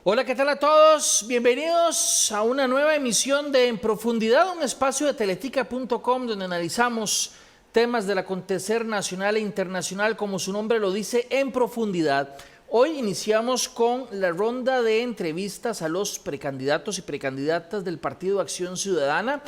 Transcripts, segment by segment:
Hola, ¿qué tal a todos? Bienvenidos a una nueva emisión de En Profundidad, un espacio de teletica.com donde analizamos temas del acontecer nacional e internacional, como su nombre lo dice, en profundidad. Hoy iniciamos con la ronda de entrevistas a los precandidatos y precandidatas del Partido Acción Ciudadana.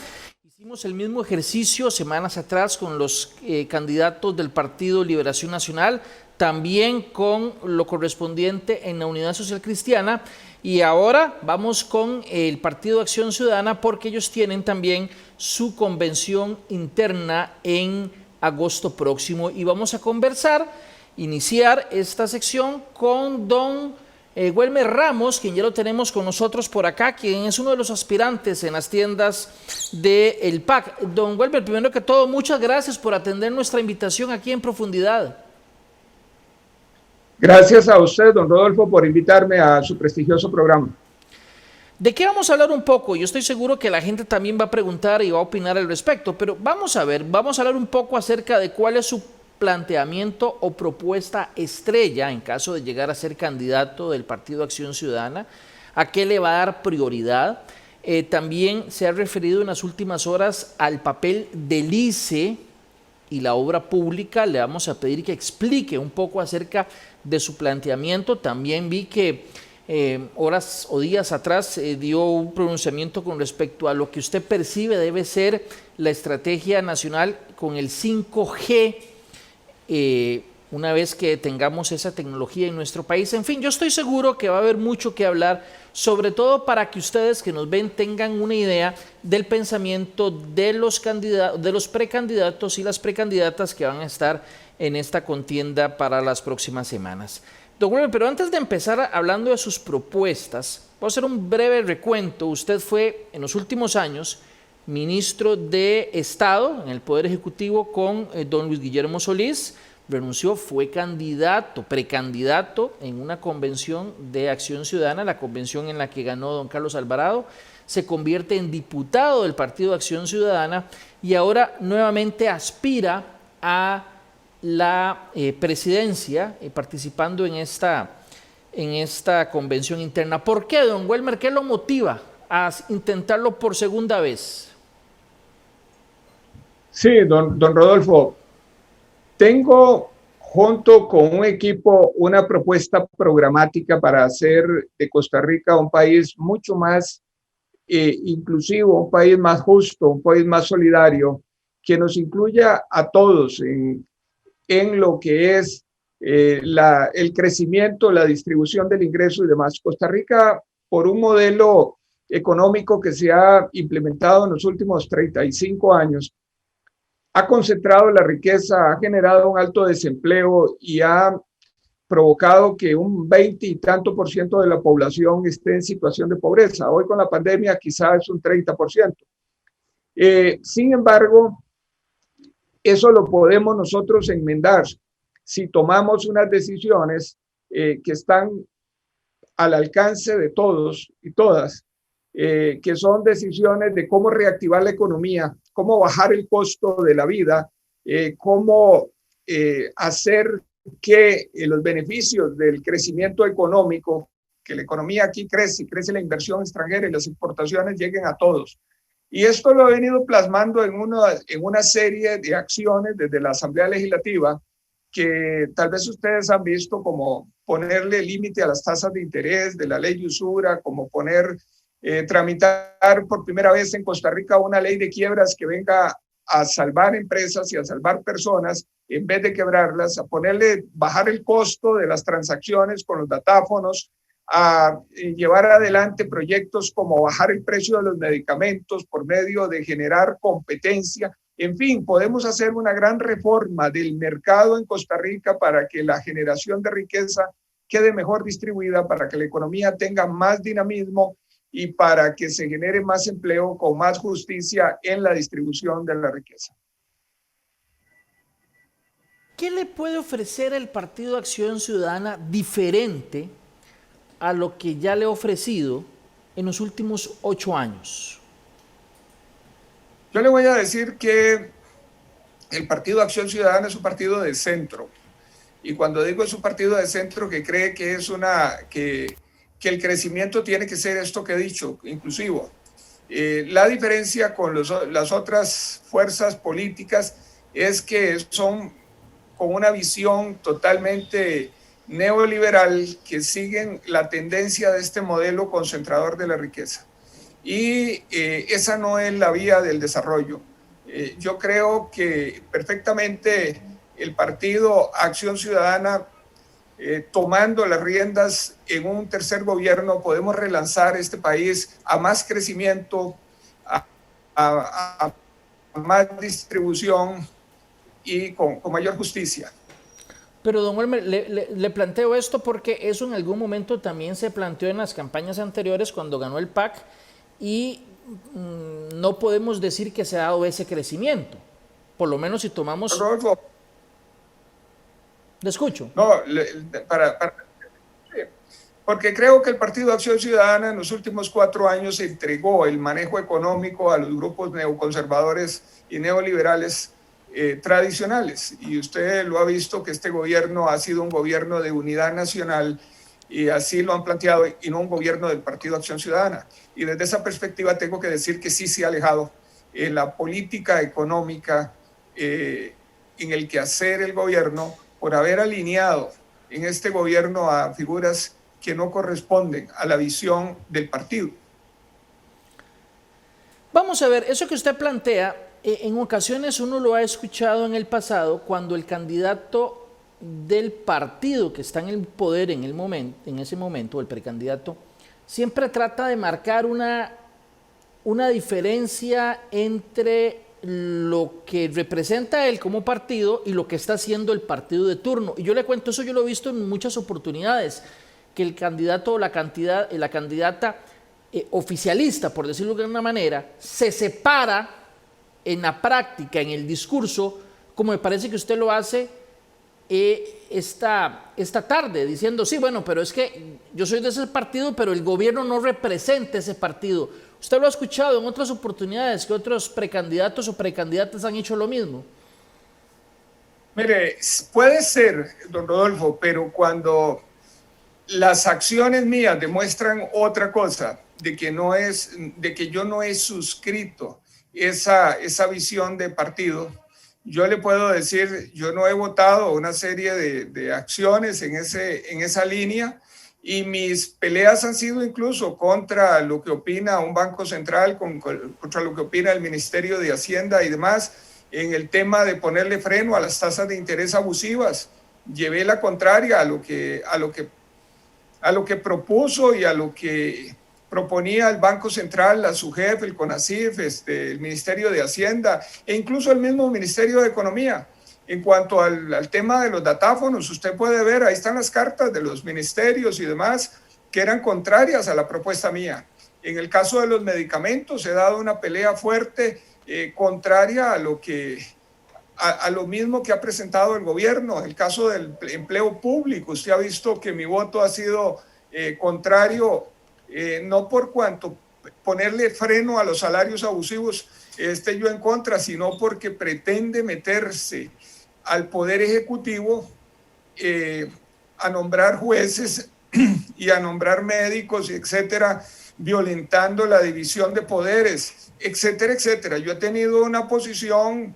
Hicimos el mismo ejercicio semanas atrás con los candidatos del Partido Liberación Nacional, también con lo correspondiente en la Unidad Social Cristiana, y ahora vamos con el Partido Acción Ciudadana porque ellos tienen también su convención interna en agosto próximo, y vamos a iniciar esta sección con don Welmer Ramos, quien ya lo tenemos con nosotros por acá, quien es uno de los aspirantes en las tiendas del PAC. Don Welmer, primero que todo, muchas gracias por atender nuestra invitación aquí en Profundidad. Gracias a usted, don Rodolfo, por invitarme a su prestigioso programa. ¿De qué vamos a hablar un poco? Yo estoy seguro que la gente también va a preguntar y va a opinar al respecto, pero vamos a hablar un poco acerca de cuál es su planteamiento o propuesta estrella en caso de llegar a ser candidato del Partido Acción Ciudadana, a qué le va a dar prioridad. También se ha referido en las últimas horas al papel del ICE y la obra pública. Le vamos a pedir que explique un poco acerca de su planteamiento. También vi que horas o días atrás dio un pronunciamiento con respecto a lo que usted percibe debe ser la estrategia nacional con el 5G, una vez que tengamos esa tecnología en nuestro país. En fin, yo estoy seguro que va a haber mucho que hablar, sobre todo para que ustedes que nos ven tengan una idea del pensamiento de los candidatos, de los precandidatos y las precandidatas que van a estar en esta contienda para las próximas semanas. Don Wilmer, pero antes de empezar hablando de sus propuestas, voy a hacer un breve recuento. Usted fue en los últimos años ministro de Estado en el Poder Ejecutivo con don Luis Guillermo Solís. Renunció, fue candidato, precandidato en una convención de Acción Ciudadana, la convención en la que ganó don Carlos Alvarado. Se convierte en diputado del Partido Acción Ciudadana y ahora nuevamente aspira a la presidencia, participando en esta convención interna. ¿Por qué, don Welmer? ¿Qué lo motiva a intentarlo por segunda vez? Sí, don Rodolfo, tengo junto con un equipo una propuesta programática para hacer de Costa Rica un país mucho más inclusivo, un país más justo, un país más solidario, que nos incluya a todos en lo que es el crecimiento, la distribución del ingreso y demás. Costa Rica, por un modelo económico que se ha implementado en los últimos 35 años, ha concentrado la riqueza, ha generado un alto desempleo y ha provocado que un 20 y tanto por ciento de la población esté en situación de pobreza. Hoy con la pandemia quizás es un 30%. Sin embargo, eso lo podemos nosotros enmendar si tomamos unas decisiones que están al alcance de todos y todas, que son decisiones de cómo reactivar la economía, cómo bajar el costo de la vida, cómo hacer que los beneficios del crecimiento económico, que la economía aquí crece, crece la inversión extranjera y las exportaciones lleguen a todos. Y esto lo he venido plasmando en una serie de acciones desde la Asamblea Legislativa que tal vez ustedes han visto, como ponerle límite a las tasas de interés de la ley de usura, como tramitar por primera vez en Costa Rica una ley de quiebras que venga a salvar empresas y a salvar personas en vez de quebrarlas, a bajar el costo de las transacciones con los datáfonos, a llevar adelante proyectos como bajar el precio de los medicamentos por medio de generar competencia. En fin, podemos hacer una gran reforma del mercado en Costa Rica para que la generación de riqueza quede mejor distribuida, para que la economía tenga más dinamismo y para que se genere más empleo con más justicia en la distribución de la riqueza. ¿Qué le puede ofrecer el Partido Acción Ciudadana diferente a lo que ya le he ofrecido en los últimos 8 años? Yo le voy a decir que el Partido Acción Ciudadana es un partido de centro. Y cuando digo es un partido de centro que cree que que el crecimiento tiene que ser esto que he dicho, inclusivo. La diferencia con las otras fuerzas políticas es que son con una visión totalmente neoliberal que siguen la tendencia de este modelo concentrador de la riqueza. Y esa no es la vía del desarrollo. Yo creo que perfectamente el partido Acción Ciudadana, tomando las riendas en un tercer gobierno, podemos relanzar este país a más crecimiento, a más distribución y con mayor justicia. Pero don Wilmer, le planteo esto porque eso en algún momento también se planteó en las campañas anteriores cuando ganó el PAC y no podemos decir que se ha dado ese crecimiento. Por lo menos si tomamos... Rodolfo, le escucho. no, porque creo que el Partido Acción Ciudadana en los últimos 4 años entregó el manejo económico a los grupos neoconservadores y neoliberales tradicionales. Y usted lo ha visto que este gobierno ha sido un gobierno de unidad nacional y así lo han planteado, y no un gobierno del Partido Acción Ciudadana. Y desde esa perspectiva tengo que decir que sí se ha alejado la política económica en el quehacer el gobierno por haber alineado en este gobierno a figuras que no corresponden a la visión del partido. Vamos a ver, eso que usted plantea, en ocasiones uno lo ha escuchado en el pasado cuando el candidato del partido que está en el poder en ese momento, el precandidato, siempre trata de marcar una diferencia entre lo que representa él como partido y lo que está haciendo el partido de turno. Y yo le cuento eso, yo lo he visto en muchas oportunidades, que el candidato o la candidata oficialista, por decirlo de alguna manera, se separa en la práctica, en el discurso, como me parece que usted lo hace esta tarde, diciendo, sí, bueno, pero es que yo soy de ese partido, pero el gobierno no representa ese partido. ¿Usted lo ha escuchado en otras oportunidades que otros precandidatos o precandidatas han hecho lo mismo? Mire, puede ser, don Rodolfo, pero cuando las acciones mías demuestran otra cosa, de que yo no he suscrito esa visión de partido, yo le puedo decir, yo no he votado una serie de acciones en esa línea, y mis peleas han sido incluso contra lo que opina un banco central, contra lo que opina el Ministerio de Hacienda y demás, en el tema de ponerle freno a las tasas de interés abusivas. Llevé la contraria a lo que propuso y a lo que proponía el Banco Central, la SUGEF, el CONACYF, el Ministerio de Hacienda e incluso el mismo Ministerio de Economía. En cuanto al tema de los datáfonos, usted puede ver, ahí están las cartas de los ministerios y demás que eran contrarias a la propuesta mía. En el caso de los medicamentos he dado una pelea fuerte contraria a lo mismo que ha presentado el gobierno. En el caso del empleo público, usted ha visto que mi voto ha sido contrario, no por cuanto ponerle freno a los salarios abusivos esté yo en contra, sino porque pretende meterse al Poder Ejecutivo a nombrar jueces y a nombrar médicos, etcétera, violentando la división de poderes, etcétera, etcétera. Yo he tenido una posición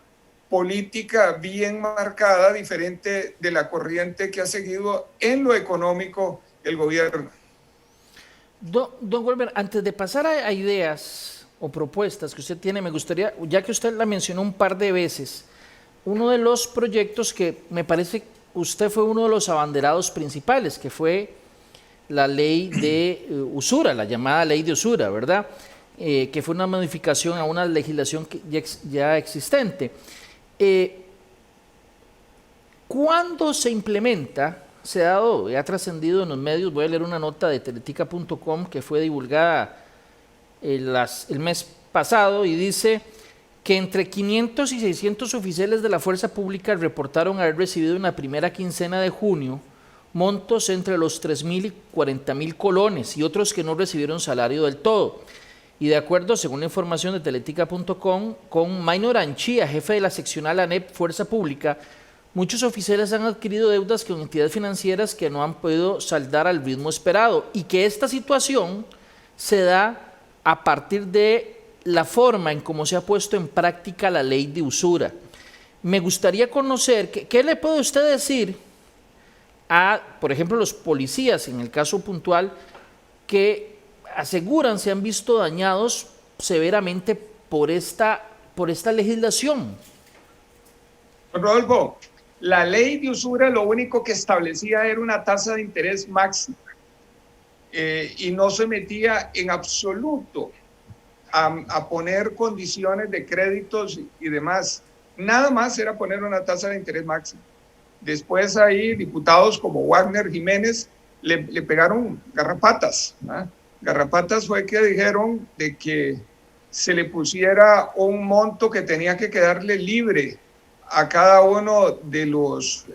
política bien marcada, diferente de la corriente que ha seguido en lo económico el gobierno. Don Wilmer, antes de pasar a ideas o propuestas que usted tiene, me gustaría, ya que usted la mencionó un par de veces, uno de los proyectos que me parece usted fue uno de los abanderados principales, que fue la ley de usura, la llamada ley de usura, ¿verdad? Que fue una modificación a una legislación ya existente. ¿Cuándo se implementa? Se ha dado, ha trascendido en los medios. Voy a leer una nota de teletica.com que fue divulgada el mes pasado y dice que entre 500 y 600 oficiales de la fuerza pública reportaron haber recibido en la primera quincena de junio montos entre los 3.000 y 40.000 colones y otros que no recibieron salario del todo. Y de acuerdo, según la información de teletica.com, con Maynor Anchía, jefe de la seccional ANEP Fuerza Pública, muchos oficiales han adquirido deudas con entidades financieras que no han podido saldar al ritmo esperado y que esta situación se da a partir de la forma en cómo se ha puesto en práctica la ley de usura. Me gustaría conocer, ¿qué le puede usted decir a, por ejemplo, los policías, en el caso puntual, que aseguran se han visto dañados severamente por esta legislación? Rodolfo, la ley de usura lo único que establecía era una tasa de interés máxima y no se metía en absoluto a poner condiciones de créditos y demás. Nada más era poner una tasa de interés máxima. Después ahí diputados como Wagner Jiménez le pegaron garrapatas, ¿no? Garrapatas fue que dijeron de que se le pusiera un monto que tenía que quedarle libre a cada uno de los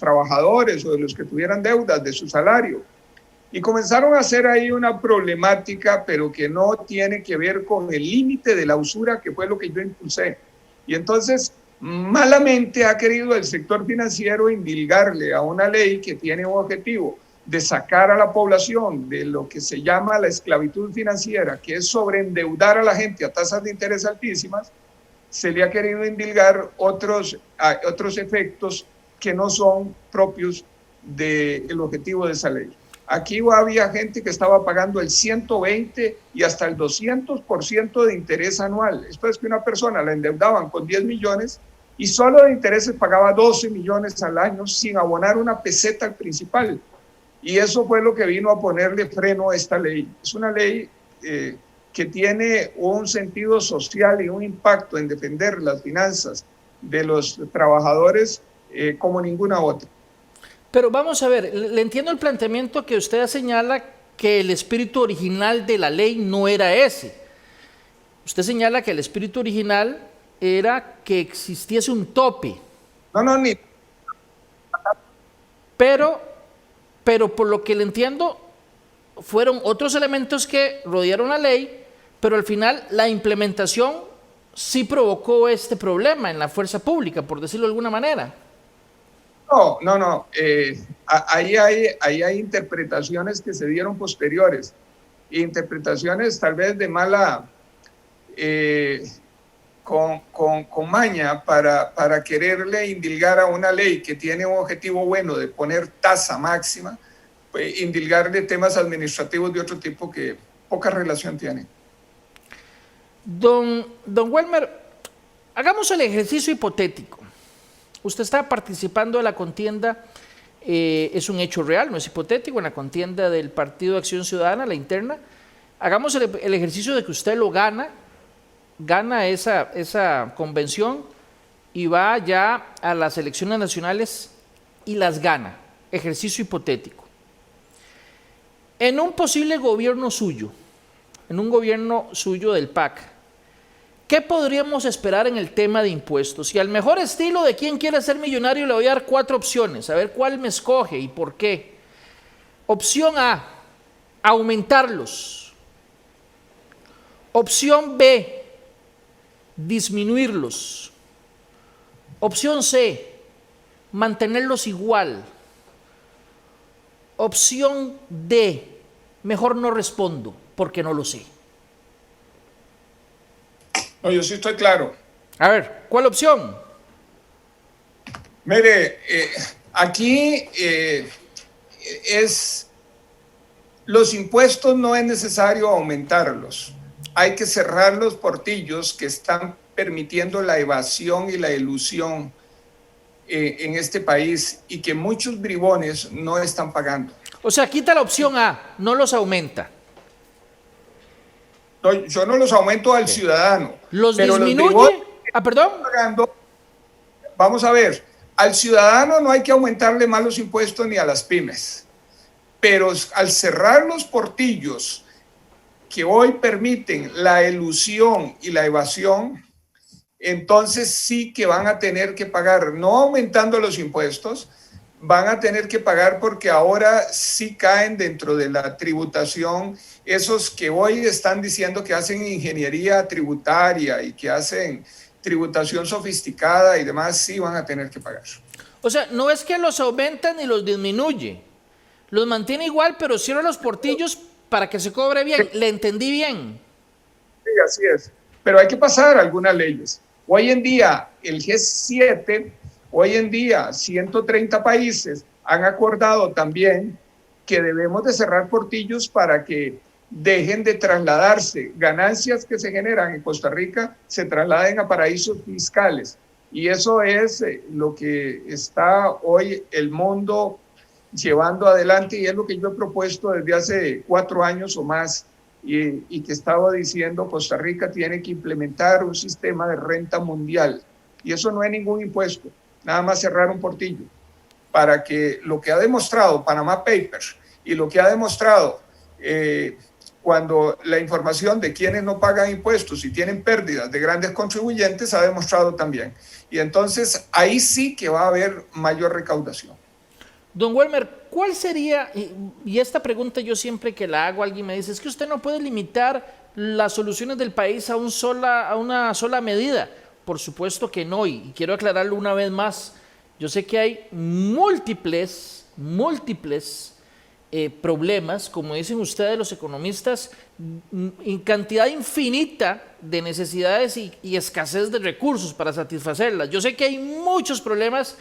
trabajadores o de los que tuvieran deudas de su salario. Y comenzaron a hacer ahí una problemática, pero que no tiene que ver con el límite de la usura, que fue lo que yo impulsé. Y entonces, malamente ha querido el sector financiero indilgarle a una ley que tiene un objetivo de sacar a la población de lo que se llama la esclavitud financiera, que es sobreendeudar a la gente a tasas de interés altísimas. Se le ha querido indilgar otros efectos que no son propios del objetivo de esa ley. Aquí había gente que estaba pagando el 120 y hasta el 200% de interés anual. Esto es que una persona la endeudaban con 10 millones y solo de intereses pagaba 12 millones al año sin abonar una peseta al principal. Y eso fue lo que vino a ponerle freno a esta ley. Es una ley que tiene un sentido social y un impacto en defender las finanzas de los trabajadores como ninguna otra. Pero vamos a ver, le entiendo el planteamiento que usted señala que el espíritu original de la ley no era ese. Usted señala que el espíritu original era que existiese un tope. No, ni. Pero por lo que le entiendo, fueron otros elementos que rodearon la ley, pero al final la implementación sí provocó este problema en la fuerza pública, por decirlo de alguna manera. No. Ahí hay interpretaciones que se dieron posteriores, interpretaciones tal vez de mala, con maña para quererle indilgar a una ley que tiene un objetivo bueno de poner tasa máxima, pues, indilgarle temas administrativos de otro tipo que poca relación tienen. Don Welmer, hagamos el ejercicio hipotético. Usted está participando de la contienda, es un hecho real, no es hipotético, en la contienda del Partido de Acción Ciudadana, la interna. Hagamos el ejercicio de que usted lo gana esa convención y va ya a las elecciones nacionales y las gana. Ejercicio hipotético. En un posible gobierno suyo, en un gobierno suyo del PAC, ¿qué podríamos esperar en el tema de impuestos? Y al mejor estilo de quien quiere ser millonario le voy a dar 4 opciones, a ver cuál me escoge y por qué. Opción A, aumentarlos. Opción B, disminuirlos. Opción C, mantenerlos igual. Opción D, mejor no respondo porque no lo sé. No, yo sí estoy claro. A ver, ¿cuál opción? Mire, aquí los impuestos no es necesario aumentarlos. Hay que cerrar los portillos que están permitiendo la evasión y la elusión en este país y que muchos bribones no están pagando. O sea, quita la opción A, no los aumenta. No, yo no los aumento al ciudadano. ¿Los pero disminuye? Perdón. Vamos a ver, al ciudadano no hay que aumentarle más los impuestos ni a las pymes, pero al cerrar los portillos que hoy permiten la elusión y la evasión, entonces sí que van a tener que pagar, no aumentando los impuestos, van a tener que pagar porque ahora sí caen dentro de la tributación esos que hoy están diciendo que hacen ingeniería tributaria y que hacen tributación sofisticada y demás, sí van a tener que pagar. O sea, no es que los aumenta ni los disminuye, los mantiene igual, pero cierra los portillos para que se cobre bien. ¿Le entendí bien? Sí, así es. Pero hay que pasar algunas leyes. Hoy en día, el G7, hoy en día, 130 países han acordado también que debemos de cerrar portillos para que dejen de trasladarse ganancias que se generan en Costa Rica, se trasladen a paraísos fiscales. Y eso es lo que está hoy el mundo llevando adelante y es lo que yo he propuesto desde hace 4 años o más y que estaba diciendo Costa Rica tiene que implementar un sistema de renta mundial. Y eso no es ningún impuesto, nada más cerrar un portillo para que lo que ha demostrado Panama Papers y lo que ha demostrado cuando la información de quienes no pagan impuestos y tienen pérdidas de grandes contribuyentes ha demostrado también. Y entonces ahí sí que va a haber mayor recaudación. Don Welmer, ¿cuál sería, y esta pregunta yo siempre que la hago alguien me dice, es que usted no puede limitar las soluciones del país a una sola medida? Por supuesto que no, y quiero aclararlo una vez más. Yo sé que hay múltiples problemas, como dicen ustedes los economistas, en cantidad infinita de necesidades y escasez de recursos para satisfacerlas. Yo sé que hay muchos problemas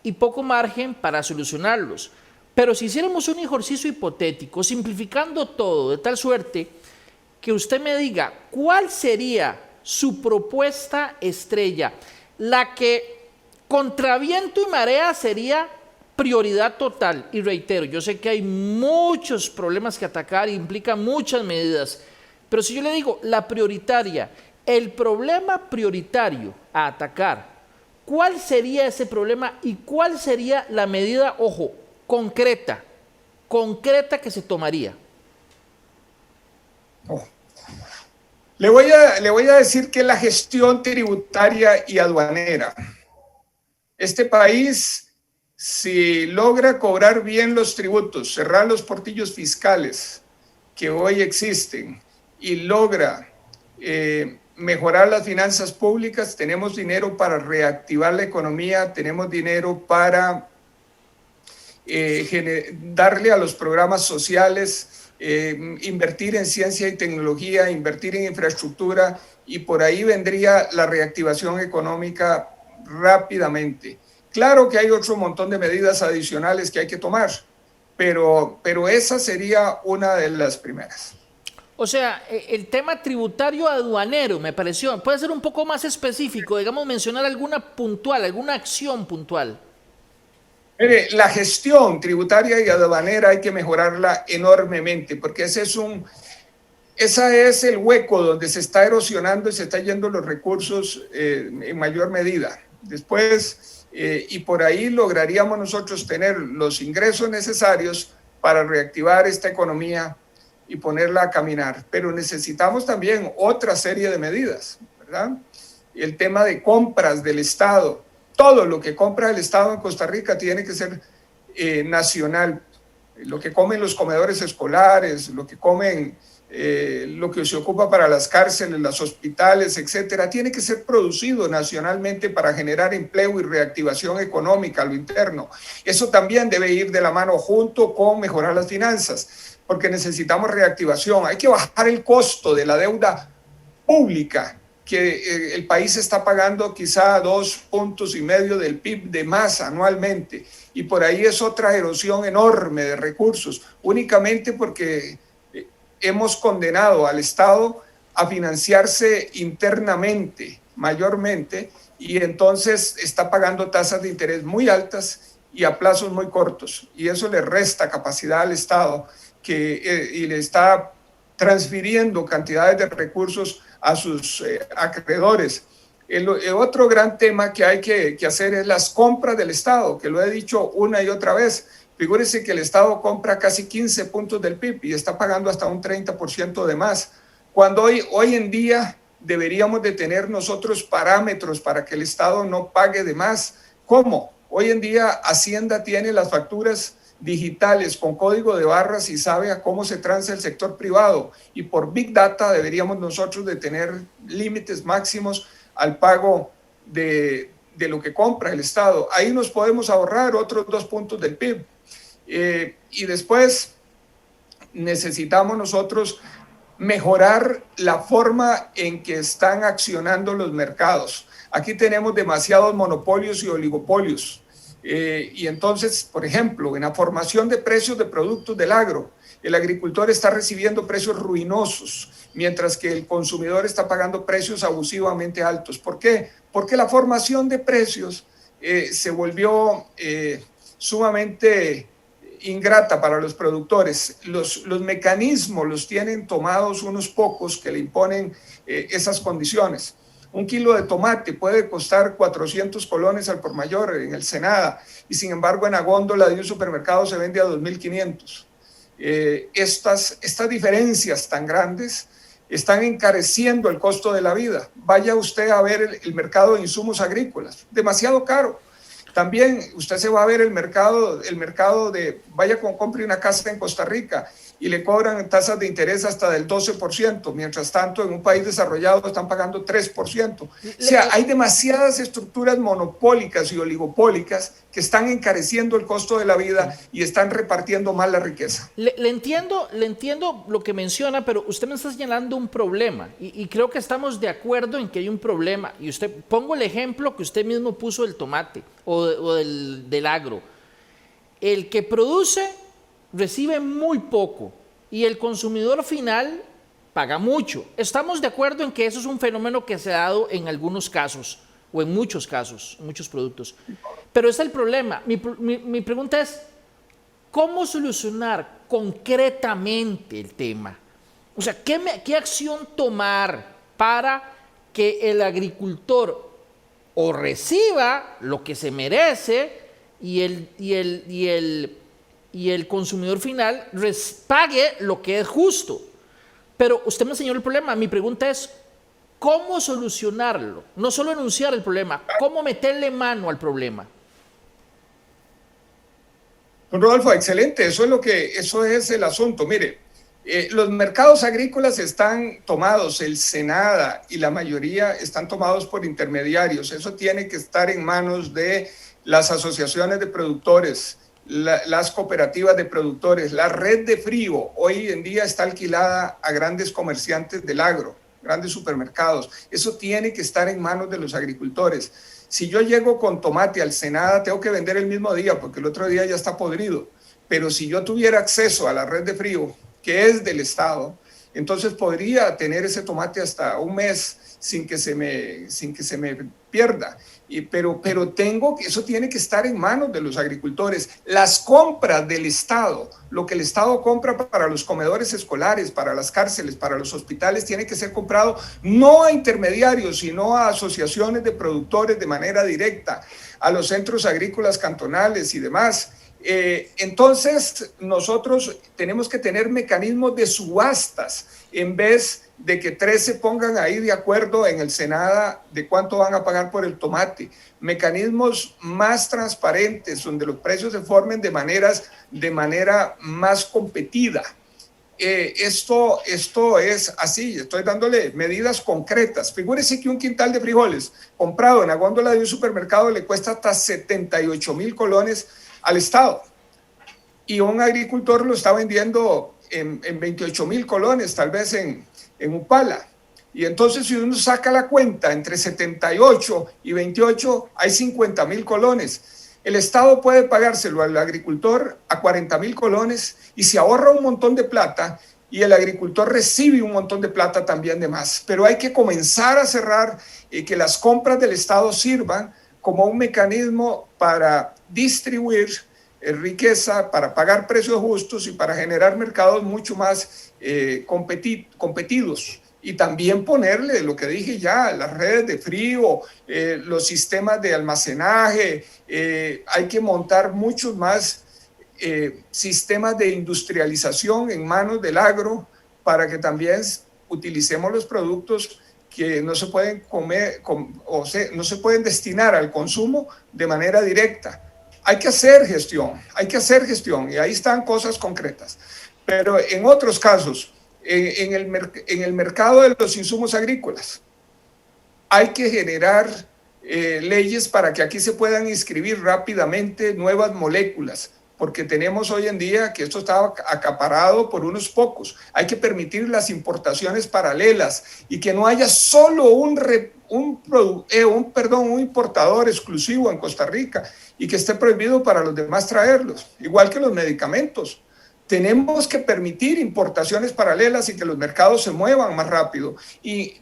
y poco margen para solucionarlos, pero si hiciéramos un ejercicio hipotético, simplificando todo de tal suerte que usted me diga cuál sería su propuesta estrella, la que contra viento y marea sería prioridad total. Y reitero, yo sé que hay muchos problemas que atacar e implica muchas medidas, pero si yo le digo la prioritaria, el problema prioritario a atacar, ¿cuál sería ese problema y cuál sería la medida, ojo, concreta que se tomaría? Oh. Le voy a decir que la gestión tributaria y aduanera. Este país, si logra cobrar bien los tributos, cerrar los portillos fiscales que hoy existen y logra mejorar las finanzas públicas, tenemos dinero para reactivar la economía, tenemos dinero para darle a los programas sociales, invertir en ciencia y tecnología, invertir en infraestructura y por ahí vendría la reactivación económica rápidamente. Claro que hay otro montón de medidas adicionales que hay que tomar, pero esa sería una de las primeras. O sea, el tema tributario aduanero me pareció, puede ser un poco más específico, digamos, mencionar alguna puntual, alguna acción puntual. Mire, la gestión tributaria y aduanera hay que mejorarla enormemente, porque ese es el hueco donde se está erosionando y se están yendo los recursos en mayor medida. Después, y por ahí lograríamos nosotros tener los ingresos necesarios para reactivar esta economía y ponerla a caminar. Pero necesitamos también otra serie de medidas, ¿verdad? El tema de compras del Estado. Todo lo que compra el Estado en Costa Rica tiene que ser nacional. Lo que comen los comedores escolares, lo que comen, lo que se ocupa para las cárceles, los hospitales, etcétera, tiene que ser producido nacionalmente para generar empleo y reactivación económica a lo interno. Eso también debe ir de la mano junto con mejorar las finanzas, porque necesitamos reactivación. Hay que bajar el costo de la deuda pública, que el país está pagando quizá 2,5 puntos del PIB de más anualmente, y por ahí es otra erosión enorme de recursos, únicamente porque hemos condenado al Estado a financiarse internamente, mayormente, y entonces está pagando tasas de interés muy altas y a plazos muy cortos, y eso le resta capacidad al Estado y le está transfiriendo cantidades de recursos a sus acreedores. El otro gran tema que hay que hacer es las compras del Estado, que lo he dicho una y otra vez. Figúrese que el Estado compra casi 15 puntos del PIB y está pagando hasta un 30% de más, cuando hoy en día deberíamos de tener nosotros parámetros para que el Estado no pague de más. ¿Cómo? Hoy en día Hacienda tiene las facturas digitales con código de barras y sabe a cómo se transa el sector privado, y por Big Data deberíamos nosotros de tener límites máximos al pago de lo que compra el Estado. Ahí nos podemos ahorrar otros 2 puntos del PIB. Y después necesitamos nosotros mejorar la forma en que están accionando los mercados. Aquí tenemos demasiados monopolios y oligopolios. Y entonces, por ejemplo, en la formación de precios de productos del agro, el agricultor está recibiendo precios ruinosos, mientras que el consumidor está pagando precios abusivamente altos. ¿Por qué? Porque la formación de precios se volvió sumamente ingrata para los productores. Los mecanismos los tienen tomados unos pocos que le imponen esas condiciones. Un kilo de tomate puede costar 400 colones al por mayor en el Senada, y sin embargo en la góndola de un supermercado se vende a 2.500. Estas diferencias tan grandes están encareciendo el costo de la vida. Vaya usted a ver el mercado de insumos agrícolas, demasiado caro. También usted se va a ver el mercado de, vaya, compre una casa en Costa Rica y le cobran tasas de interés hasta del 12%, mientras tanto en un país desarrollado están pagando 3%. O sea, hay demasiadas estructuras monopólicas y oligopólicas que están encareciendo el costo de la vida y están repartiendo mal la riqueza. Le entiendo lo que menciona, pero usted me está señalando un problema y creo que estamos de acuerdo en que hay un problema. Y pongo el ejemplo que usted mismo puso del tomate o del agro. El que produce recibe muy poco y el consumidor final paga mucho. Estamos de acuerdo en que eso es un fenómeno que se ha dado en algunos casos o en muchos casos, en muchos productos. Pero es el problema. Mi pregunta es, ¿cómo solucionar concretamente el tema? O sea, ¿qué acción tomar para que el agricultor o reciba lo que se merece y el consumidor final pague lo que es justo? Pero usted me señaló el problema. Mi pregunta es, ¿cómo solucionarlo? No solo enunciar el problema, ¿cómo meterle mano al problema? Don Rodolfo, excelente, eso es el asunto. Mire, los mercados agrícolas están tomados, el Senada y la mayoría están tomados por intermediarios. Eso tiene que estar en manos de las asociaciones de productores, las cooperativas de productores. La red de frío hoy en día está alquilada a grandes comerciantes del agro, grandes supermercados. Eso tiene que estar en manos de los agricultores. Si yo llego con tomate al Senada, tengo que vender el mismo día porque el otro día ya está podrido. Pero si yo tuviera acceso a la red de frío, que es del Estado, entonces podría tener ese tomate hasta un mes sin que se me pierda. Pero eso tiene que estar en manos de los agricultores. Las compras del Estado, lo que el Estado compra para los comedores escolares, para las cárceles, para los hospitales, tiene que ser comprado no a intermediarios, sino a asociaciones de productores de manera directa, a los centros agrícolas cantonales y demás. Entonces, nosotros tenemos que tener mecanismos de subastas en vez de que 3 se pongan ahí de acuerdo en el Senada de cuánto van a pagar por el tomate. Mecanismos más transparentes, donde los precios se formen de manera más competida. Esto es así, estoy dándole medidas concretas. Figúrese que un quintal de frijoles comprado en la góndola de un supermercado le cuesta hasta 78,000 colones al Estado, y un agricultor lo está vendiendo en 28,000 colones, tal vez en Upala. Y entonces, si uno saca la cuenta entre 78 y 28, hay 50,000 colones. El Estado puede pagárselo al agricultor a 40,000 colones y se ahorra un montón de plata, y el agricultor recibe un montón de plata también de más. Pero hay que comenzar a cerrar que las compras del Estado sirvan como un mecanismo para distribuir riqueza, para pagar precios justos y para generar mercados mucho más competidos. Y también ponerle lo que dije ya, las redes de frío, los sistemas de almacenaje. Hay que montar muchos más sistemas de industrialización en manos del agro para que también utilicemos los productos que no se pueden comer no se pueden destinar al consumo de manera directa. Hay que hacer gestión y ahí están cosas concretas. Pero en otros casos, en el mercado de los insumos agrícolas, hay que generar leyes para que aquí se puedan inscribir rápidamente nuevas moléculas, porque tenemos hoy en día que esto está acaparado por unos pocos. Hay que permitir las importaciones paralelas y que no haya solo un importador exclusivo en Costa Rica y que esté prohibido para los demás traerlos, igual que los medicamentos. Tenemos que permitir importaciones paralelas y que los mercados se muevan más rápido y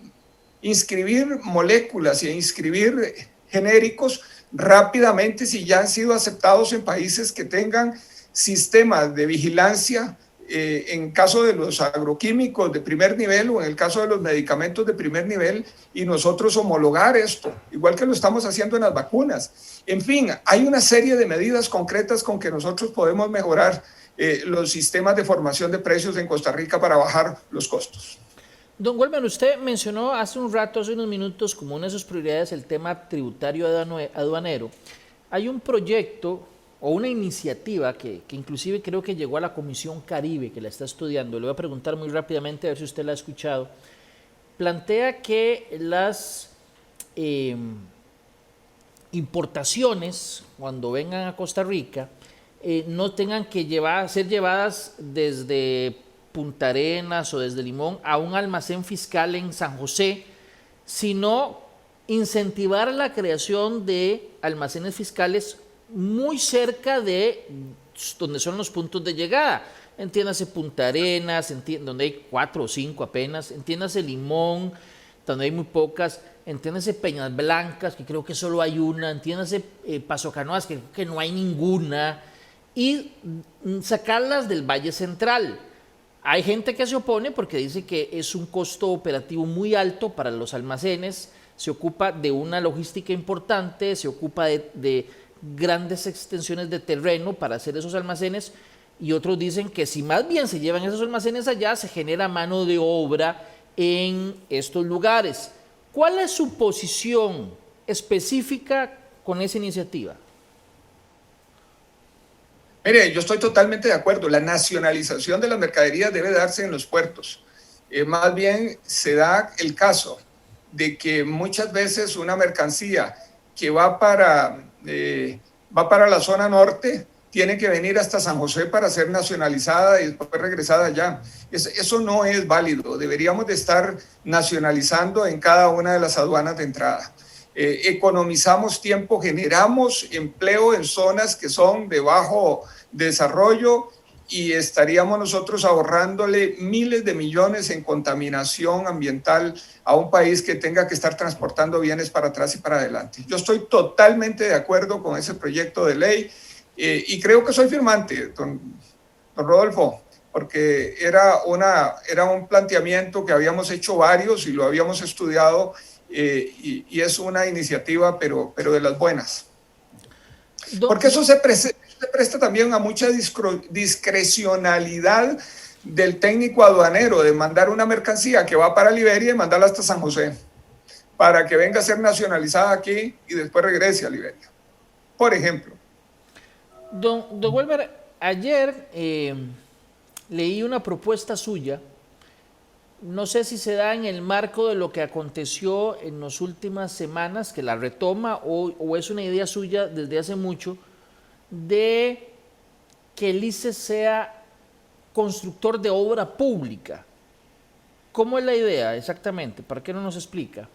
inscribir moléculas y inscribir genéricos rápidamente si ya han sido aceptados en países que tengan sistemas de vigilancia, en caso de los agroquímicos de primer nivel o en el caso de los medicamentos de primer nivel, y nosotros homologar esto, igual que lo estamos haciendo en las vacunas. En fin, hay una serie de medidas concretas con que nosotros podemos mejorar los sistemas de formación de precios en Costa Rica para bajar los costos. Don Welmer, usted mencionó hace un rato, hace unos minutos, como una de sus prioridades el tema tributario aduanero. Hay un proyecto o una iniciativa que inclusive creo que llegó a la Comisión Caribe, que la está estudiando. Le voy a preguntar muy rápidamente a ver si usted la ha escuchado. Plantea que las importaciones, cuando vengan a Costa Rica, no tengan que ser llevadas desde Punta Arenas o desde Limón a un almacén fiscal en San José, sino incentivar la creación de almacenes fiscales muy cerca de donde son los puntos de llegada. Entiéndase Punta Arenas, donde hay 4 o 5 apenas, entiéndase Limón, donde hay muy pocas, entiéndase Peñas Blancas, que creo que solo hay una, entiéndase Paso Canoas, que creo que no hay ninguna, y sacarlas del Valle Central. Hay gente que se opone porque dice que es un costo operativo muy alto para los almacenes, se ocupa de una logística importante, se ocupa de grandes extensiones de terreno para hacer esos almacenes, y otros dicen que si más bien se llevan esos almacenes allá, se genera mano de obra en estos lugares. ¿Cuál es su posición específica con esa iniciativa? Mire, yo estoy totalmente de acuerdo. La nacionalización de las mercaderías debe darse en los puertos. Más bien se da el caso de que muchas veces una mercancía que va para la zona norte tiene que venir hasta San José para ser nacionalizada y después regresada allá. Eso no es válido. Deberíamos de estar nacionalizando en cada una de las aduanas de entrada. Economizamos tiempo, generamos empleo en zonas que son de bajo desarrollo y estaríamos nosotros ahorrándole miles de millones en contaminación ambiental a un país que tenga que estar transportando bienes para atrás y para adelante. Yo estoy totalmente de acuerdo con ese proyecto de ley y creo que soy firmante, don Rodolfo, porque era un planteamiento que habíamos hecho varios y lo habíamos estudiado y es una iniciativa, pero de las buenas. Porque eso se presta también a mucha discrecionalidad del técnico aduanero de mandar una mercancía que va para Liberia y mandarla hasta San José para que venga a ser nacionalizada aquí y después regrese a Liberia, por ejemplo. Don Welmer, ayer leí una propuesta suya. No sé si se da en el marco de lo que aconteció en las últimas semanas, que la retoma, o es una idea suya desde hace mucho, de que el ICE sea constructor de obra pública. ¿Cómo es la idea exactamente? ¿Para qué no nos explica?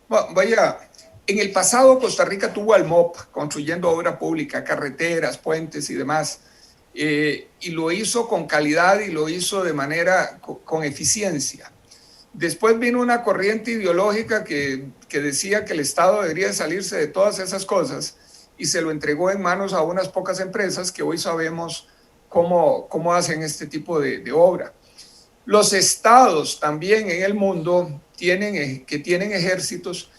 Bueno, vaya, en el pasado Costa Rica tuvo al MOP construyendo obra pública, carreteras, puentes y demás. Y lo hizo con calidad y lo hizo de manera con eficiencia. Después vino una corriente ideológica que decía que el Estado debería salirse de todas esas cosas y se lo entregó en manos a unas pocas empresas que hoy sabemos cómo hacen este tipo de obra. Los estados también en el mundo tienen ejércitos,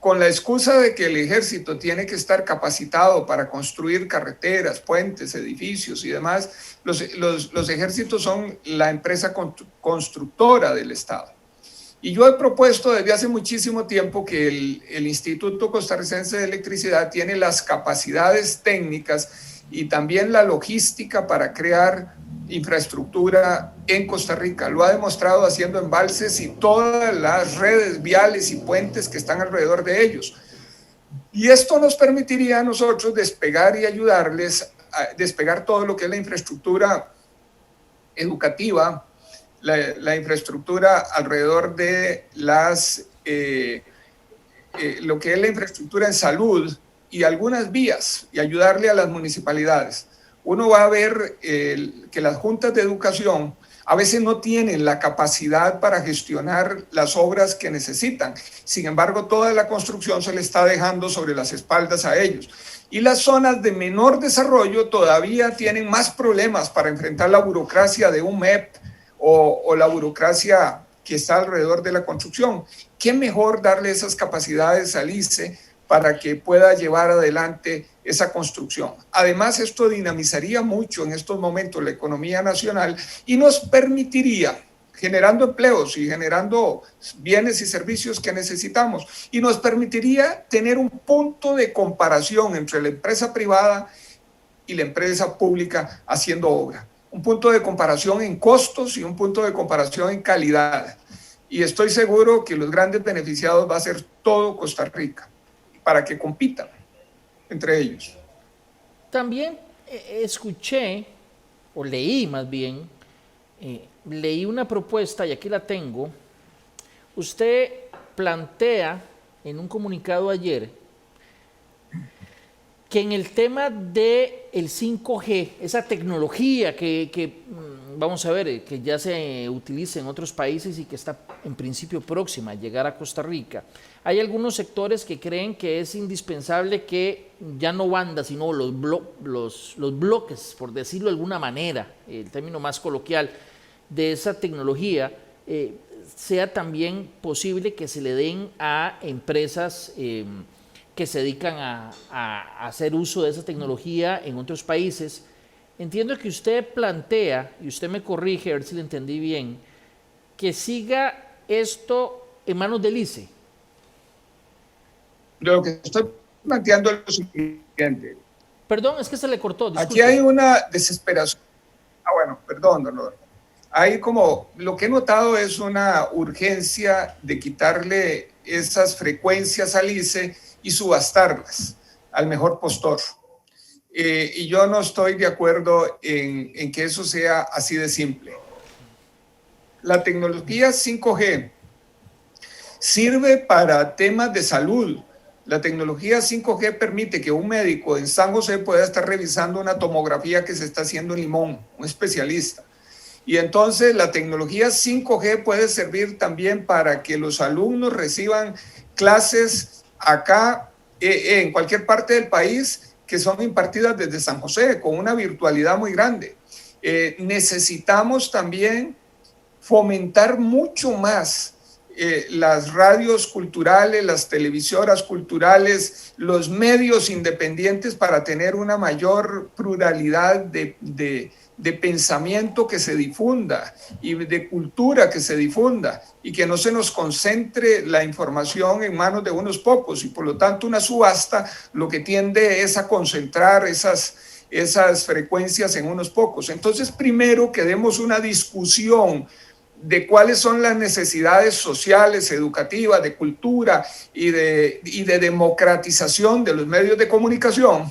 con la excusa de que el ejército tiene que estar capacitado para construir carreteras, puentes, edificios y demás, los ejércitos son la empresa constructora del Estado. Y yo he propuesto desde hace muchísimo tiempo que el Instituto Costarricense de Electricidad tiene las capacidades técnicas y también la logística para crear infraestructura en Costa Rica. Lo ha demostrado haciendo embalses y todas las redes viales y puentes que están alrededor de ellos. Y esto nos permitiría a nosotros despegar y ayudarles a despegar todo lo que es la infraestructura educativa, la infraestructura alrededor de lo que es la infraestructura en salud y algunas vías, y ayudarle a las municipalidades. Uno va a ver que las juntas de educación a veces no tienen la capacidad para gestionar las obras que necesitan. Sin embargo, toda la construcción se le está dejando sobre las espaldas a ellos. Y las zonas de menor desarrollo todavía tienen más problemas para enfrentar la burocracia de un MEP o la burocracia que está alrededor de la construcción. ¿Qué mejor darle esas capacidades al ICE para que pueda llevar adelante esa construcción? Además, esto dinamizaría mucho en estos momentos la economía nacional y nos permitiría, generando empleos y generando bienes y servicios que necesitamos, y nos permitiría tener un punto de comparación entre la empresa privada y la empresa pública haciendo obra. Un punto de comparación en costos y un punto de comparación en calidad. Y estoy seguro que los grandes beneficiados va a ser todo Costa Rica, para que compitan entre ellos. También escuché, o leí más bien, leí una propuesta, y aquí la tengo. Usted plantea en un comunicado ayer que en el tema del 5G, esa tecnología que vamos a ver, que ya se utiliza en otros países y que está en principio próxima a llegar a Costa Rica, hay algunos sectores que creen que es indispensable que ya no bandas, sino los bloques, por decirlo de alguna manera, el término más coloquial, de esa tecnología, sea también posible que se le den a empresas que se dedican a hacer uso de esa tecnología en otros países. Entiendo que usted plantea, y usted me corrige a ver si lo entendí bien, que siga esto en manos del ICE. Lo que estoy planteando es lo siguiente. Perdón, es que se le cortó. Disculpe. Aquí hay una desesperación. Bueno, perdón, don. Hay como, lo que he notado es una urgencia de quitarle esas frecuencias al ICE y subastarlas al mejor postor. Y yo no estoy de acuerdo en que eso sea así de simple. La tecnología 5G sirve para temas de salud. La tecnología 5G permite que un médico en San José pueda estar revisando una tomografía que se está haciendo en Limón, un especialista. Y entonces la tecnología 5G puede servir también para que los alumnos reciban clases acá en cualquier parte del país que son impartidas desde San José con una virtualidad muy grande. Necesitamos también fomentar mucho más las radios culturales, las televisoras culturales, los medios independientes para tener una mayor pluralidad de pensamiento que se difunda y de cultura que se difunda y que no se nos concentre la información en manos de unos pocos, y por lo tanto una subasta lo que tiende es a concentrar esas frecuencias en unos pocos. Entonces, primero que demos una discusión de cuáles son las necesidades sociales, educativas, de cultura y de democratización de los medios de comunicación,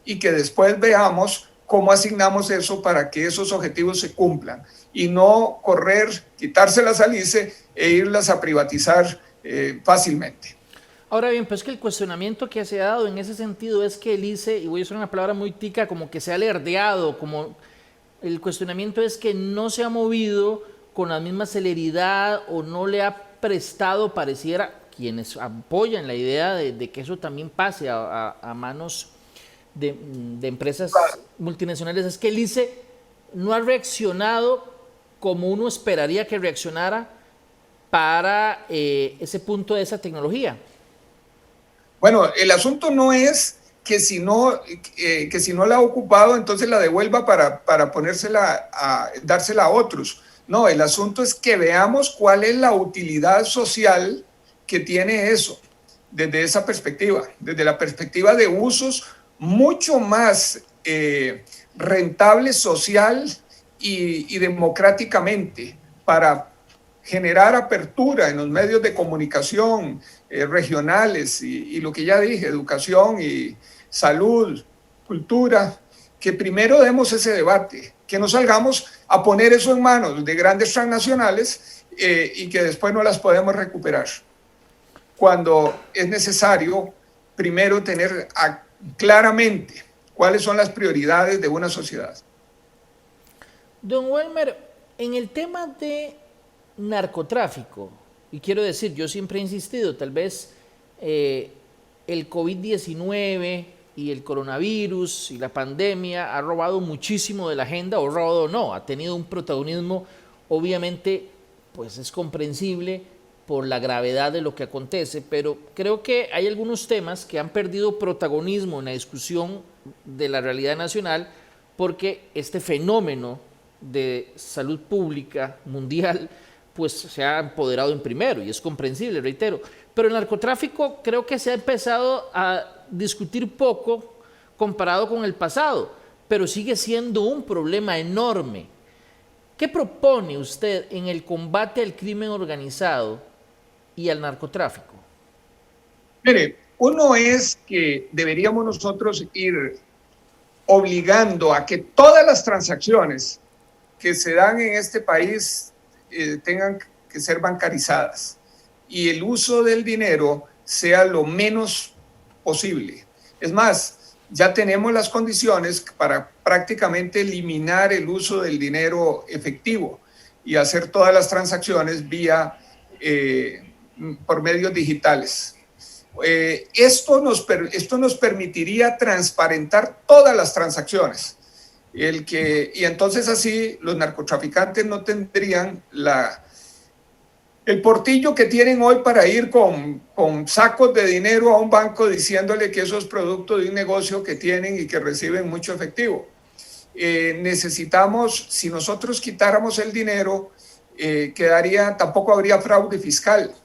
y que después veamos cómo asignamos eso para que esos objetivos se cumplan y no quitárselas al ICE e irlas a privatizar fácilmente. Ahora bien, pues que el cuestionamiento que se ha dado en ese sentido es que el ICE, y voy a usar una palabra muy tica, como que se ha alerdeado, como el cuestionamiento es que no se ha movido con la misma celeridad o no le ha prestado, pareciera, quienes apoyan la idea de que eso también pase a manos de empresas multinacionales, es que el ICE no ha reaccionado como uno esperaría que reaccionara para ese punto de esa tecnología. Bueno, el asunto no es que si no la ha ocupado, entonces la devuelva para dársela a otros. No, el asunto es que veamos cuál es la utilidad social que tiene eso, desde esa perspectiva, desde la perspectiva de usos mucho más rentable social y democráticamente para generar apertura en los medios de comunicación regionales y lo que ya dije, educación y salud, cultura, que primero demos ese debate, que no salgamos a poner eso en manos de grandes transnacionales y que después no las podemos recuperar. Cuando es necesario primero tener claramente cuáles son las prioridades de una sociedad. Don Welmer, en el tema de narcotráfico, y quiero decir, yo siempre he insistido, tal vez el COVID-19 y el coronavirus y la pandemia ha robado muchísimo de la agenda, o robado o no, ha tenido un protagonismo, obviamente, pues es comprensible por la gravedad de lo que acontece, pero creo que hay algunos temas que han perdido protagonismo en la discusión de la realidad nacional porque este fenómeno de salud pública mundial pues se ha empoderado en primero y es comprensible, reitero. Pero el narcotráfico creo que se ha empezado a discutir poco comparado con el pasado, pero sigue siendo un problema enorme. ¿Qué propone usted en el combate al crimen organizado y al narcotráfico? Mire, uno es que deberíamos nosotros ir obligando a que todas las transacciones que se dan en este país tengan que ser bancarizadas y el uso del dinero sea lo menos posible. Es más, ya tenemos las condiciones para prácticamente eliminar el uso del dinero efectivo y hacer todas las transacciones vía por medios digitales. Esto nos permitiría transparentar todas las transacciones. Y entonces así los narcotraficantes no tendrían el portillo que tienen hoy para ir con sacos de dinero a un banco diciéndole que eso es producto de un negocio que tienen y que reciben mucho efectivo. Necesitamos, si nosotros quitáramos el dinero, tampoco habría fraude fiscal.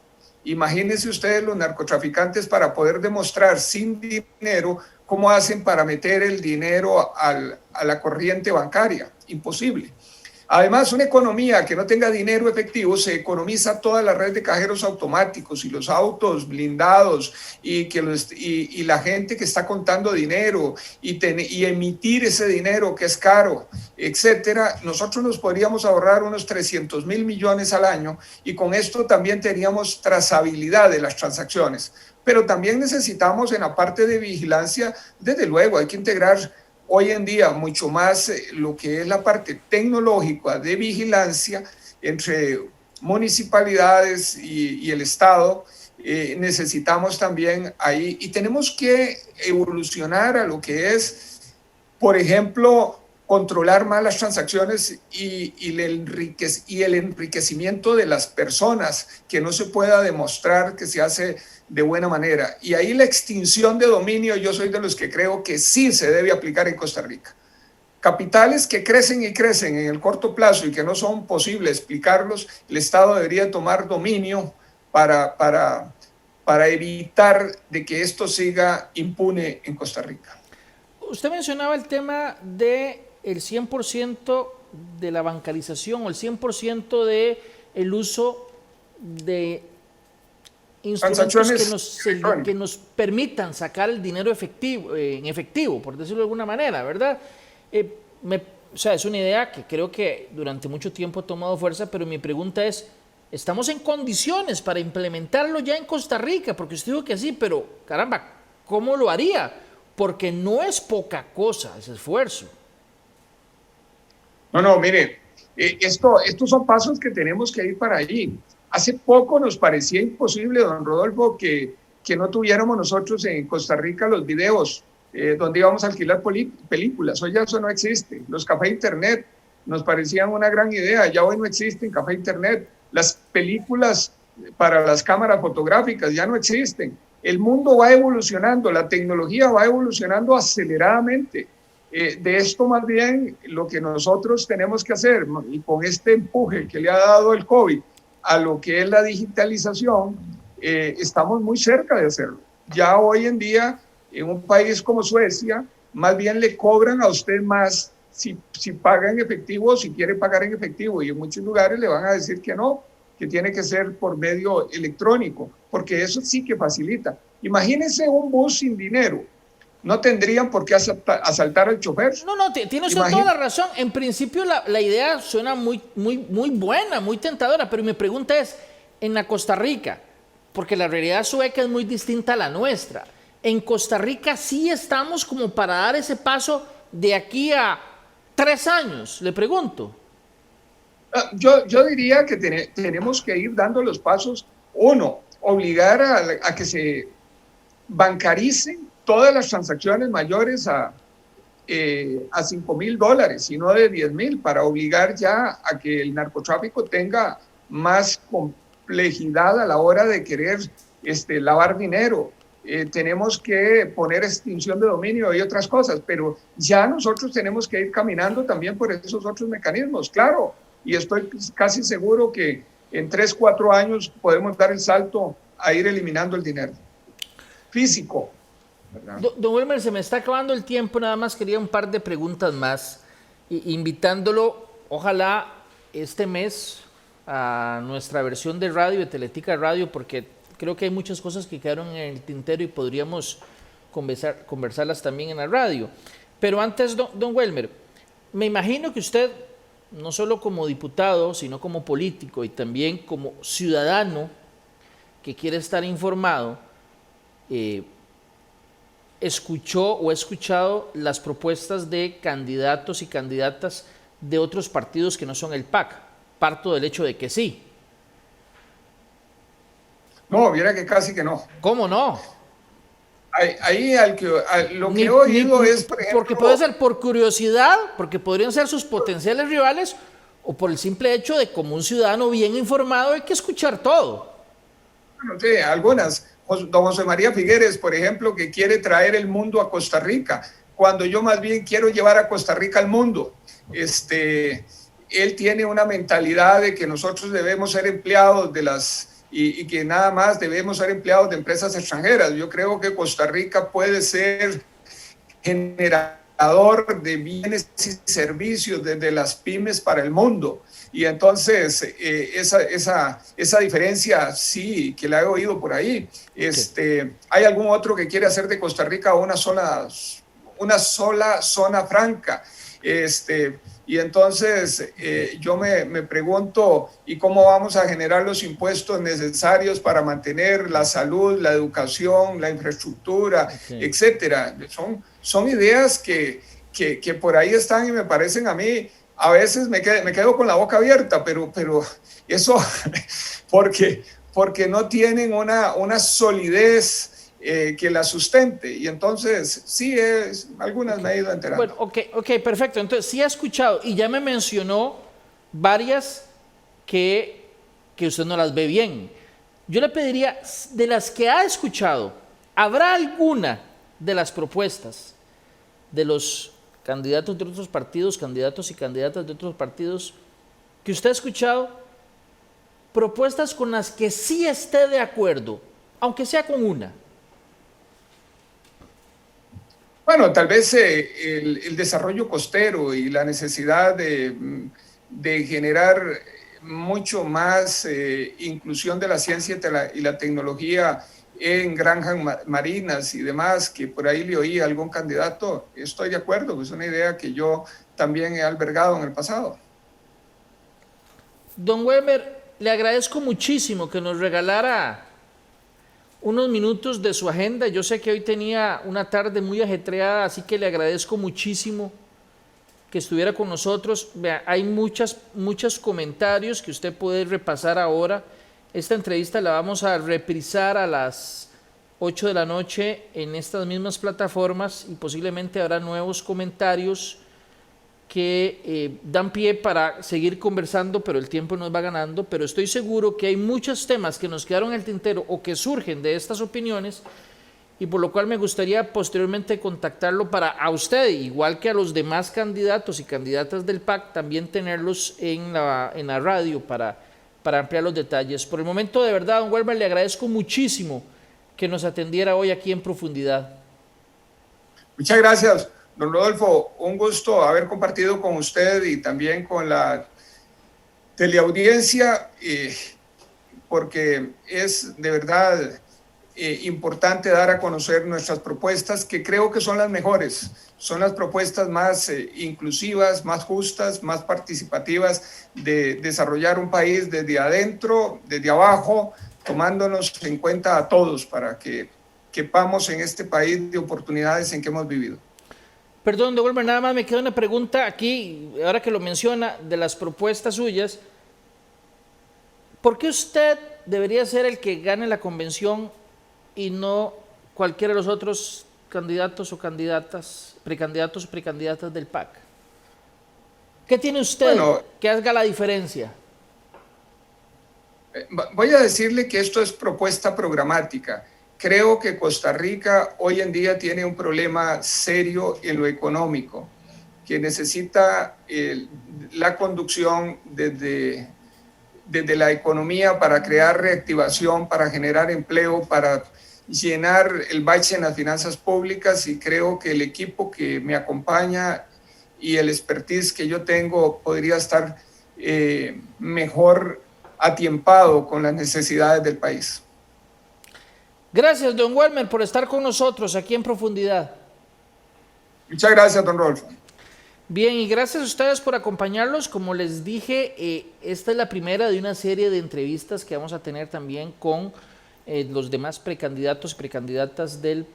Imagínense ustedes los narcotraficantes para poder demostrar sin dinero cómo hacen para meter el dinero a la corriente bancaria. Imposible. Además, una economía que no tenga dinero efectivo se economiza toda la red de cajeros automáticos y los autos blindados y la gente que está contando dinero y emitir ese dinero que es caro, etcétera. Nosotros nos podríamos ahorrar unos 300.000 millones al año y con esto también teníamos trazabilidad de las transacciones. Pero también necesitamos en la parte de vigilancia, desde luego, hay que integrar hoy en día mucho más lo que es la parte tecnológica de vigilancia entre municipalidades y el Estado. Necesitamos también ahí, y tenemos que evolucionar a lo que es, por ejemplo, controlar más las transacciones y el enriquecimiento de las personas, que no se pueda demostrar que se hace de buena manera. Y ahí la extinción de dominio, yo soy de los que creo que sí se debe aplicar en Costa Rica. Capitales que crecen y crecen en el corto plazo y que no son posibles explicarlos, el Estado debería tomar dominio para evitar de que esto siga impune en Costa Rica. Usted mencionaba el tema del 100% de la bancarización o el 100% del uso de instrumentos que nos permitan sacar el dinero en efectivo, por decirlo de alguna manera, ¿verdad? O sea, es una idea que creo que durante mucho tiempo ha tomado fuerza, pero mi pregunta es, ¿estamos en condiciones para implementarlo ya en Costa Rica? Porque usted dijo que sí, pero caramba, ¿cómo lo haría? Porque no es poca cosa ese esfuerzo. No, mire, estos son pasos que tenemos que ir para allí. Hace poco nos parecía imposible, don Rodolfo, que no tuviéramos nosotros en Costa Rica los videos donde íbamos a alquilar películas. Hoy ya eso no existe. Los cafés internet nos parecían una gran idea. Ya hoy no existen café internet. Las películas para las cámaras fotográficas ya no existen. El mundo va evolucionando, la tecnología va evolucionando aceleradamente. De esto más bien lo que nosotros tenemos que hacer, y con este empuje que le ha dado el COVID a lo que es la digitalización, estamos muy cerca de hacerlo. Ya hoy en día, en un país como Suecia, más bien le cobran a usted más si paga en efectivo, si quiere pagar en efectivo, y en muchos lugares le van a decir que no, que tiene que ser por medio electrónico, porque eso sí que facilita. Imagínense un bus sin dinero, no tendrían por qué asaltar al chofer. No, tiene usted toda la razón. En principio la idea suena muy buena, muy tentadora, pero mi pregunta es, en la Costa Rica, porque la realidad sueca es muy distinta a la nuestra, en Costa Rica sí estamos como para dar ese paso de aquí a 3 años, le pregunto. Yo diría que tenemos que ir dando los pasos. Uno, obligar a que se bancaricen todas las transacciones mayores a $5,000 y no de 10,000, para obligar ya a que el narcotráfico tenga más complejidad a la hora de querer lavar dinero. Tenemos que poner extinción de dominio y otras cosas, pero ya nosotros tenemos que ir caminando también por esos otros mecanismos, claro, y estoy casi seguro que en 3, 4 años podemos dar el salto a ir eliminando el dinero físico. Don Wilmer, se me está acabando el tiempo, nada más quería un par de preguntas más, invitándolo, ojalá este mes, a nuestra versión de radio, de Teletica Radio, porque creo que hay muchas cosas que quedaron en el tintero y podríamos conversarlas también en la radio. Pero antes, don Wilmer, me imagino que usted, no solo como diputado, sino como político y también como ciudadano que quiere estar informado, escuchó o ha escuchado las propuestas de candidatos y candidatas de otros partidos que no son el PAC. Parto del hecho de que sí. No, viera que casi que no. ¿Cómo no? Ahí lo que he oído es, por ejemplo... Porque puede ser por curiosidad, porque podrían ser sus potenciales rivales, o por el simple hecho de, como un ciudadano bien informado, hay que escuchar todo. No sé, algunas. Don José María Figueres, por ejemplo, que quiere traer el mundo a Costa Rica, cuando yo más bien quiero llevar a Costa Rica al mundo. Él tiene una mentalidad de que nosotros debemos ser empleados de y que nada más debemos ser empleados de empresas extranjeras. Yo creo que Costa Rica puede ser generador de bienes y servicios desde las pymes para el mundo. Y entonces esa diferencia sí que la he oído por ahí. ¿Hay algún otro que quiere hacer de Costa Rica una sola zona franca? Y entonces yo me pregunto, ¿y cómo vamos a generar los impuestos necesarios para mantener la salud, la educación, la infraestructura, etcétera? Son ideas que por ahí están y me parecen a mí, a veces me quedo con la boca abierta, pero eso porque no tienen una solidez que la sustente, y entonces sí, algunas me he ido enterando. Bueno, ok, perfecto. Entonces sí ha escuchado y ya me mencionó varias que usted no las ve bien. Yo le pediría, de las que ha escuchado, ¿habrá alguna de las propuestas de los candidatos de otros partidos, candidatos y candidatas de otros partidos, que usted ha escuchado, propuestas con las que sí esté de acuerdo, aunque sea con una? Bueno, tal vez el desarrollo costero y la necesidad de generar mucho más inclusión de la ciencia y la tecnología en granjas marinas y demás, que por ahí le oí a algún candidato. Estoy de acuerdo, es una idea que yo también he albergado en el pasado. Don Weber, le agradezco muchísimo que nos regalara unos minutos de su agenda. Yo sé que hoy tenía una tarde muy ajetreada, así que le agradezco muchísimo que estuviera con nosotros. Vea, hay muchos comentarios que usted puede repasar ahora. Esta entrevista la vamos a reprisar a las 8 de la noche en estas mismas plataformas y posiblemente habrá nuevos comentarios que dan pie para seguir conversando, pero el tiempo nos va ganando. Pero estoy seguro que hay muchos temas que nos quedaron en el tintero o que surgen de estas opiniones, y por lo cual me gustaría posteriormente contactarlo para a usted, igual que a los demás candidatos y candidatas del PAC, también tenerlos en la radio para ampliar los detalles. Por el momento, de verdad, don Weber, le agradezco muchísimo que nos atendiera hoy aquí en profundidad. Muchas gracias, Don Rodolfo, un gusto haber compartido con usted y también con la teleaudiencia, porque es de verdad importante dar a conocer nuestras propuestas, que creo que son las mejores. Son las propuestas más inclusivas, más justas, más participativas de desarrollar un país desde adentro, desde abajo, tomándonos en cuenta a todos para que quepamos en este país de oportunidades en que hemos vivido. Perdón, don Wilmer, nada más me queda una pregunta aquí, ahora que lo menciona, de las propuestas suyas. ¿Por qué usted debería ser el que gane la convención y no cualquiera de los otros candidatos o candidatas, precandidatos o precandidatas del PAC? ¿Qué tiene usted que haga la diferencia? Voy a decirle que esto es propuesta programática. Creo que Costa Rica hoy en día tiene un problema serio en lo económico, que necesita la conducción desde la economía para crear reactivación, para generar empleo, para llenar el bache en las finanzas públicas, y creo que el equipo que me acompaña y el expertise que yo tengo podría estar mejor atiempado con las necesidades del país. Gracias, don Wilmer, por estar con nosotros aquí en Profundidad. Muchas gracias, don Rolfo. Bien, y gracias a ustedes por acompañarlos. Como les dije, esta es la primera de una serie de entrevistas que vamos a tener también con los demás precandidatos y precandidatas del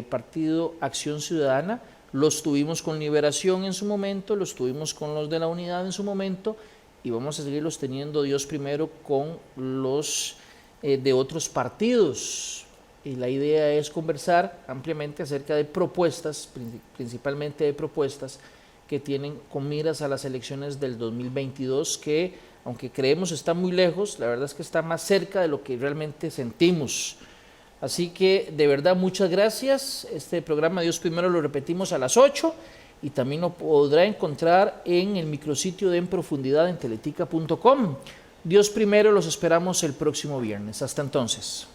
Partido Acción Ciudadana. Los tuvimos con Liberación en su momento, los tuvimos con los de la Unidad en su momento, y vamos a seguirlos teniendo, Dios primero, con los de otros partidos. Y la idea es conversar ampliamente acerca de propuestas, principalmente de propuestas que tienen con miras a las elecciones del 2022, que aunque creemos está muy lejos, la verdad es que está más cerca de lo que realmente sentimos. Así que de verdad muchas gracias. Este programa Dios Primero lo repetimos a las 8 y también lo podrá encontrar en el micrositio de En Profundidad en teletica.com. Dios Primero, los esperamos el próximo viernes. Hasta entonces.